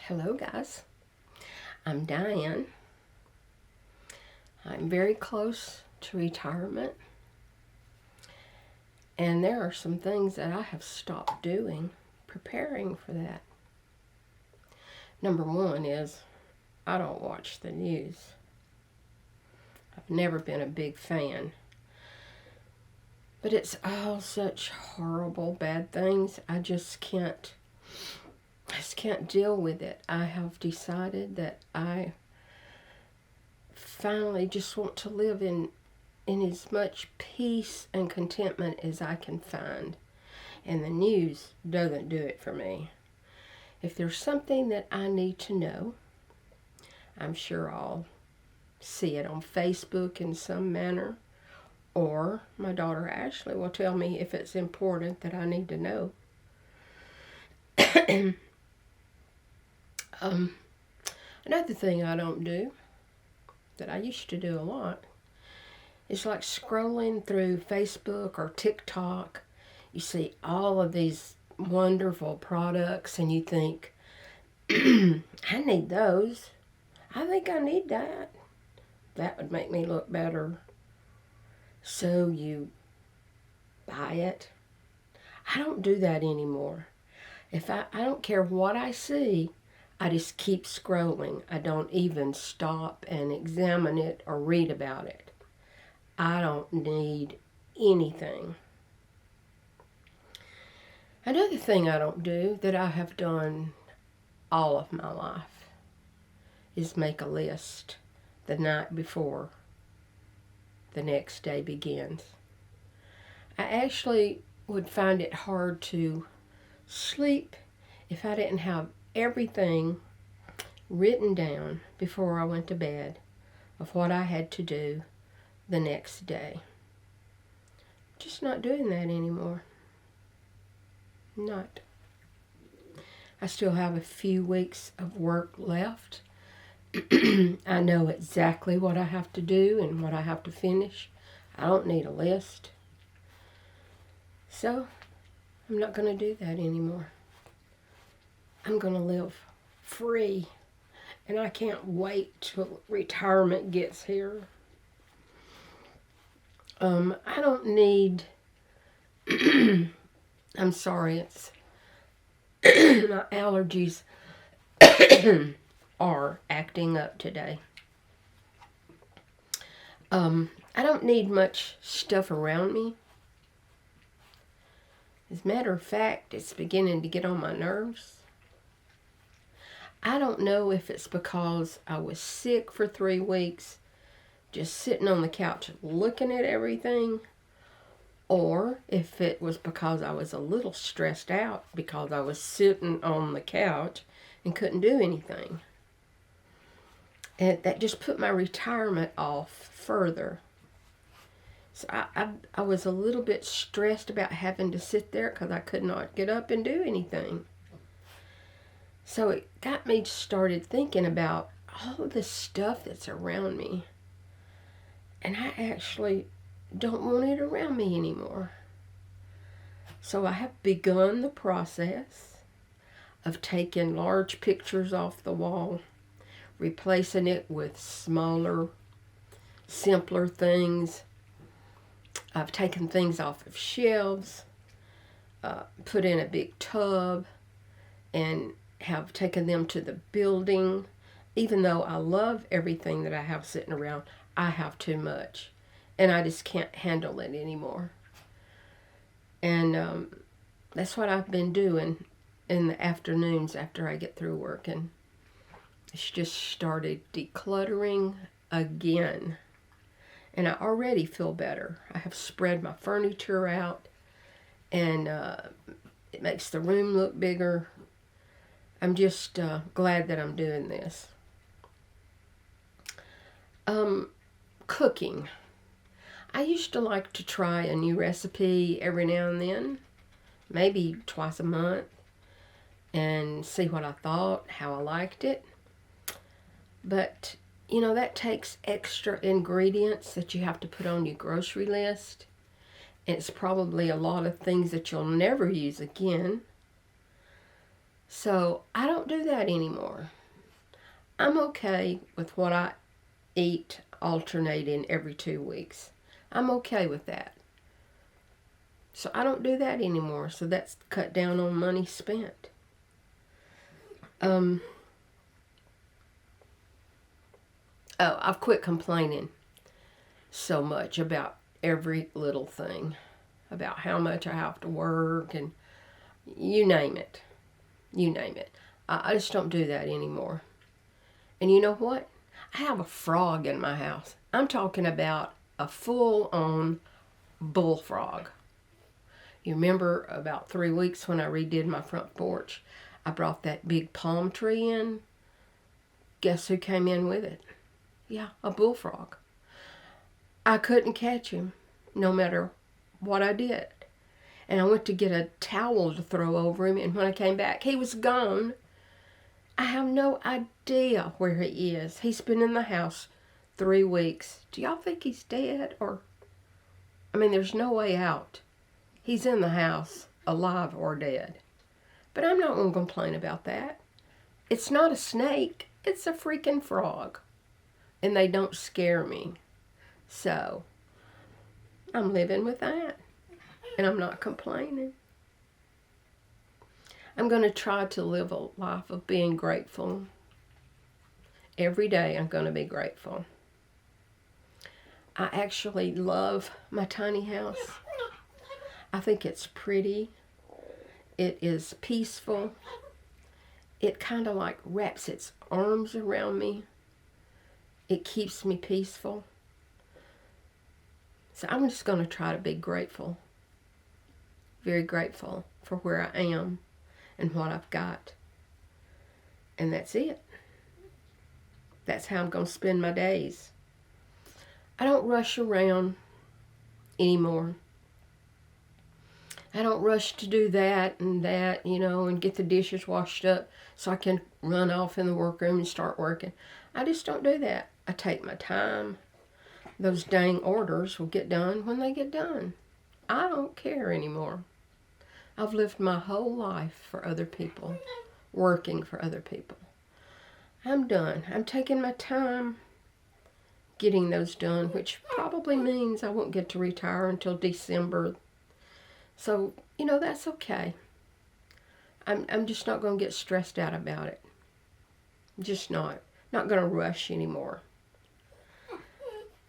Hello guys, I'm Diane. I'm very close to retirement, and there are some things that I have stopped doing preparing for that. Number one is I don't watch the news. I've never been a big fan, but it's all such horrible bad things. I just can't deal with it. I have decided that I finally just want to live in as much peace and contentment as I can find. And the news doesn't do it for me. If there's something that I need to know, I'm sure I'll see it on Facebook in some manner, or my daughter Ashley will tell me if it's important that I need to know. Another thing I don't do that I used to do a lot is like scrolling through Facebook or TikTok. You see all of these wonderful products and you think, I need those. I think I need that. That would make me look better. So you buy it. I don't do that anymore. If I don't care what I see, I just keep scrolling. I don't even stop and examine it or read about it. I don't need anything. Another thing I don't do that I have done all of my life is make a list the night before the next day begins. I actually would find it hard to sleep if I didn't have everything written down before I went to bed of what I had to do the next day. Just not doing that anymore. Not. I still have a few weeks of work left. I know exactly what I have to do and what I have to finish. I don't need a list. So, I'm not going to do that anymore. I'm going to live free, and I can't wait till retirement gets here. I don't need, I'm sorry, it's my allergies are acting up today. I don't need much stuff around me. As a matter of fact, it's beginning to get on my nerves. I don't know if it's because I was sick for 3 weeks, just sitting on the couch looking at everything, or if it was because I was a little stressed out because I was sitting on the couch and couldn't do anything. And that just put my retirement off further. So I was a little bit stressed about having to sit there because I could not get up and do anything. So it got me started thinking about all of the stuff that's around me. And I actually don't want it around me anymore. So I have begun the process of taking large pictures off the wall, replacing it with smaller, simpler things. I've taken things off of shelves, put in a big tub, and have taken them to the building. Even though I love everything that I have sitting around, I have too much, and I just can't handle it anymore. And that's what I've been doing in the afternoons after I get through work, and it's just started decluttering again. And I already feel better. I have spread my furniture out, and it makes the room look bigger. I'm just glad that I'm doing this. Cooking. I used to like to try a new recipe every now and then, maybe twice a month, and see what I thought, how I liked it. But, that takes extra ingredients that you have to put on your grocery list. It's probably a lot of things that you'll never use again. So I don't do that anymore. I'm okay with what I eat alternating every 2 weeks. I'm okay with that. So I don't do that anymore. So that's cut down on money spent. I've quit complaining so much about every little thing, about how much I have to work and you name it. You name it. I just don't do that anymore. And you know what? I have a frog in my house. I'm talking about a full-on bullfrog. You remember about 3 weeks when I redid my front porch? I brought that big palm tree in. Guess who came in with it? Yeah, a bullfrog. I couldn't catch him no matter what I did. And I went to get a towel to throw over him, and when I came back, he was gone. I have no idea where he is. He's been in the house 3 weeks. Do y'all think he's dead? There's no way out. He's in the house, alive or dead. But I'm not going to complain about that. It's not a snake. It's a freaking frog. And they don't scare me. So, I'm living with that. And I'm not complaining. I'm going to try to live a life of being grateful. Every day I'm going to be grateful. I actually love my tiny house. I think it's pretty. It is peaceful. It kind of like wraps its arms around me. It keeps me peaceful. So I'm just going to try to be grateful. Very grateful for where I am and what I've got. And that's it. That's how I'm going to spend my days. I don't rush around anymore. I don't rush to do that, and get the dishes washed up so I can run off in the workroom and start working. I just don't do that. I take my time. Those dang orders will get done when they get done. I don't care anymore. I've lived my whole life for other people, working for other people. I'm done. I'm taking my time getting those done, which probably means I won't get to retire until December. So, that's okay. I'm just not going to get stressed out about it. Just not. Not going to rush anymore.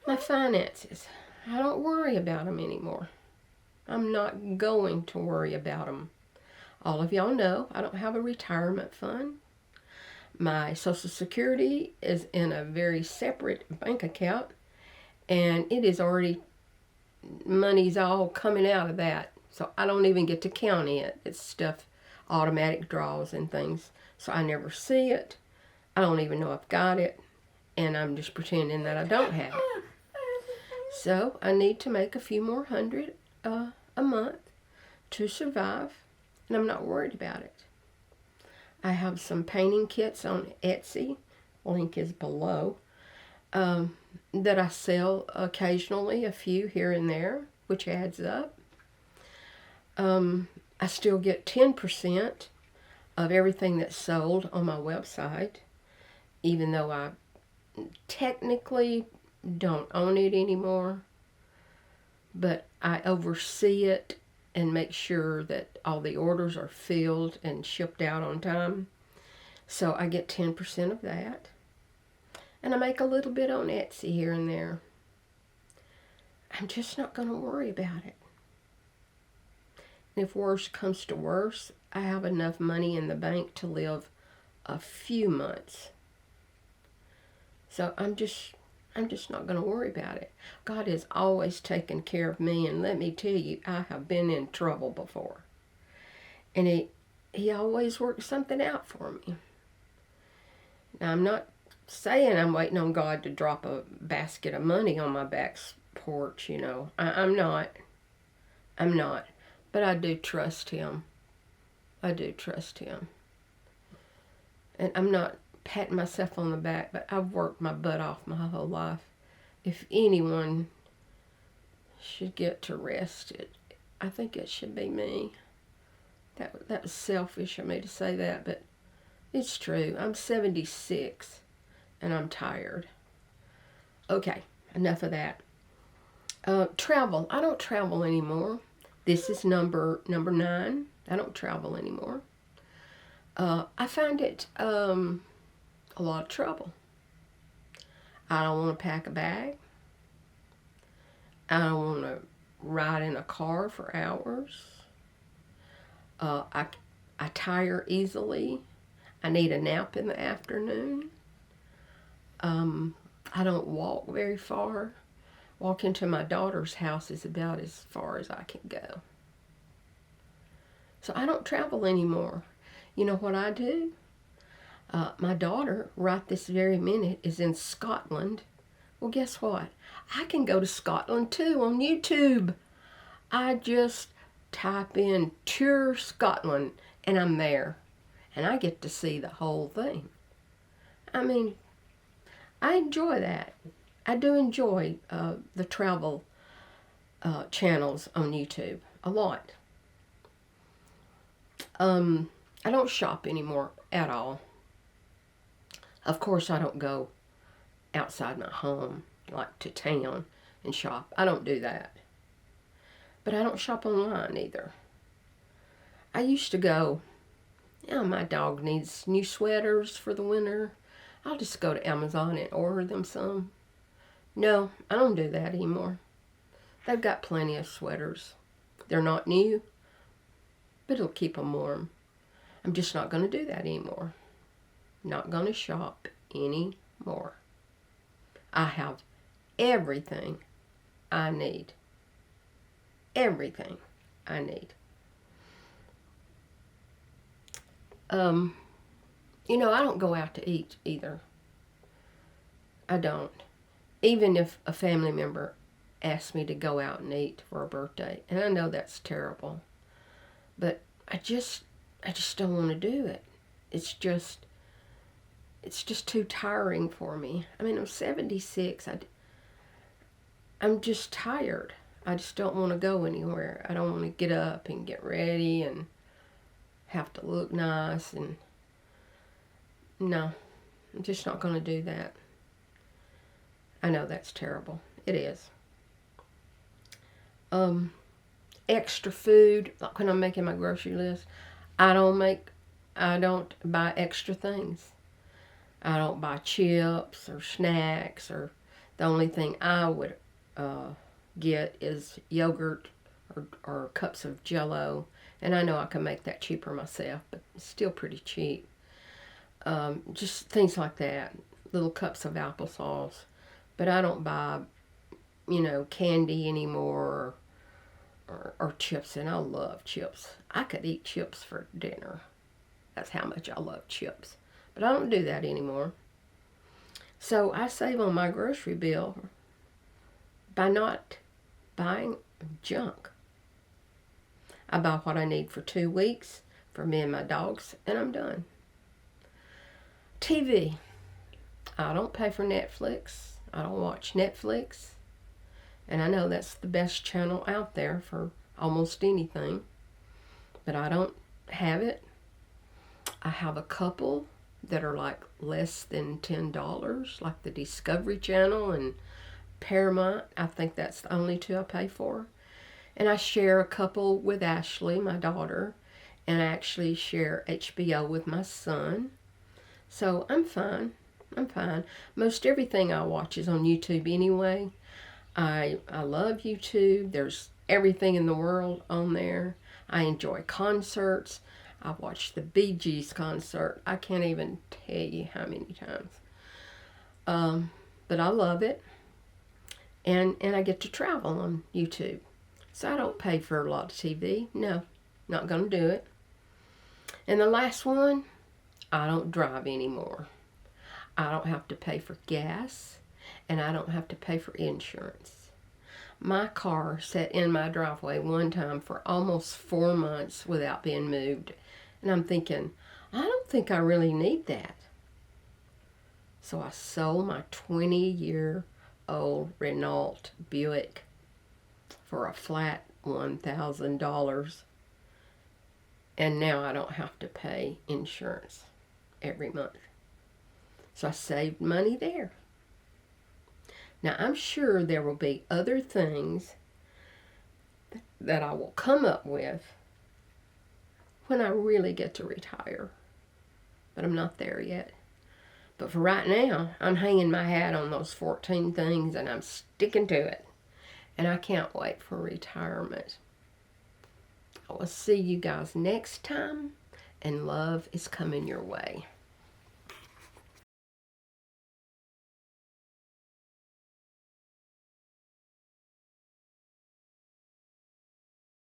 My finances. I don't worry about them anymore. I'm not going to worry about them. All of y'all know I don't have a retirement fund. My Social Security is in a very separate bank account, and it is already, money's all coming out of that. So I don't even get to count it. It's stuff, automatic draws and things. So I never see it. I don't even know I've got it, and I'm just pretending that I don't have it. So I need to make a few more hundred a month to survive, and I'm not worried about it. I have some painting kits on Etsy, link is below, that I sell occasionally, a few here and there, which adds up. I still get 10% of everything that's sold on my website, even though I technically don't own it anymore, but I oversee it and make sure that all the orders are filled and shipped out on time. So I get 10% of that. And I make a little bit on Etsy here and there. I'm just not going to worry about it. And if worse comes to worse, I have enough money in the bank to live a few months. So I'm just not going to worry about it. God has always taken care of me, and let me tell you, I have been in trouble before. And he always works something out for me. Now, I'm not saying I'm waiting on God to drop a basket of money on my back porch, I'm not. But I do trust Him. I do trust Him. And I'm not patting myself on the back, but I've worked my butt off my whole life. If anyone should get to rest, I think it should be me. That was selfish of me to say that, but it's true. I'm 76 and I'm tired. Okay, enough of that. Travel. I don't travel anymore. This is number 9. I don't travel anymore. I find it a lot of trouble. I don't want to pack a bag. I don't want to ride in a car for hours. I tire easily. I need a nap in the afternoon. I don't walk very far. Walking to my daughter's house is about as far as I can go. So I don't travel anymore. You know what I do? My daughter, right this very minute, is in Scotland. Well, guess what? I can go to Scotland too on YouTube. I just type in Tour Scotland and I'm there. And I get to see the whole thing. I mean, I enjoy that. I do enjoy the travel channels on YouTube a lot. I don't shop anymore at all. Of course, I don't go outside my home, like to town and shop. I don't do that. But I don't shop online either. I used to go, my dog needs new sweaters for the winter. I'll just go to Amazon and order them some. No, I don't do that anymore. They've got plenty of sweaters. They're not new, but it'll keep them warm. I'm just not going to do that anymore. Not going to shop anymore. I have everything I need. Everything I need. I don't go out to eat either. I don't. Even if a family member asks me to go out and eat for a birthday, and I know that's terrible, but I just don't want to do it. It's just too tiring for me. I mean, I'm 76. I'm just tired. I just don't want to go anywhere. I don't want to get up and get ready and have to look nice. And no, I'm just not going to do that. I know that's terrible. It is. Extra food, like when I'm making my grocery list, I don't buy extra things. I don't buy chips or snacks, or the only thing I would get is yogurt or cups of Jell-O. And I know I can make that cheaper myself, but it's still pretty cheap. Just things like that, little cups of applesauce. But I don't buy, candy anymore or chips, and I love chips. I could eat chips for dinner. That's how much I love chips. But I don't do that anymore. So I save on my grocery bill by not buying junk. I buy what I need for 2 weeks for me and my dogs, and I'm done. TV. I don't pay for Netflix. I don't watch Netflix. And I know that's the best channel out there for almost anything. But I don't have it. I have a couple that are like less than $10, like the Discovery Channel and Paramount. I think that's the only 2 I pay for. And I share a couple with Ashley, my daughter. And I actually share HBO with my son. So I'm fine. Most everything I watch is on YouTube anyway. I love YouTube. There's everything in the world on there. I enjoy concerts. I watched the Bee Gees concert. I can't even tell you how many times. But I love it. And I get to travel on YouTube. So I don't pay for a lot of TV. No, not going to do it. And the last one, I don't drive anymore. I don't have to pay for gas, and I don't have to pay for insurance. My car sat in my driveway one time for almost 4 months without being moved. And I'm thinking, I don't think I really need that. So I sold my 20-year-old Renault Buick for a flat $1,000. And now I don't have to pay insurance every month. So I saved money there. Now I'm sure there will be other things that I will come up with when I really get to retire. But I'm not there yet. But for right now, I'm hanging my hat on those 14 things and I'm sticking to it. And I can't wait for retirement. I will see you guys next time, and love is coming your way.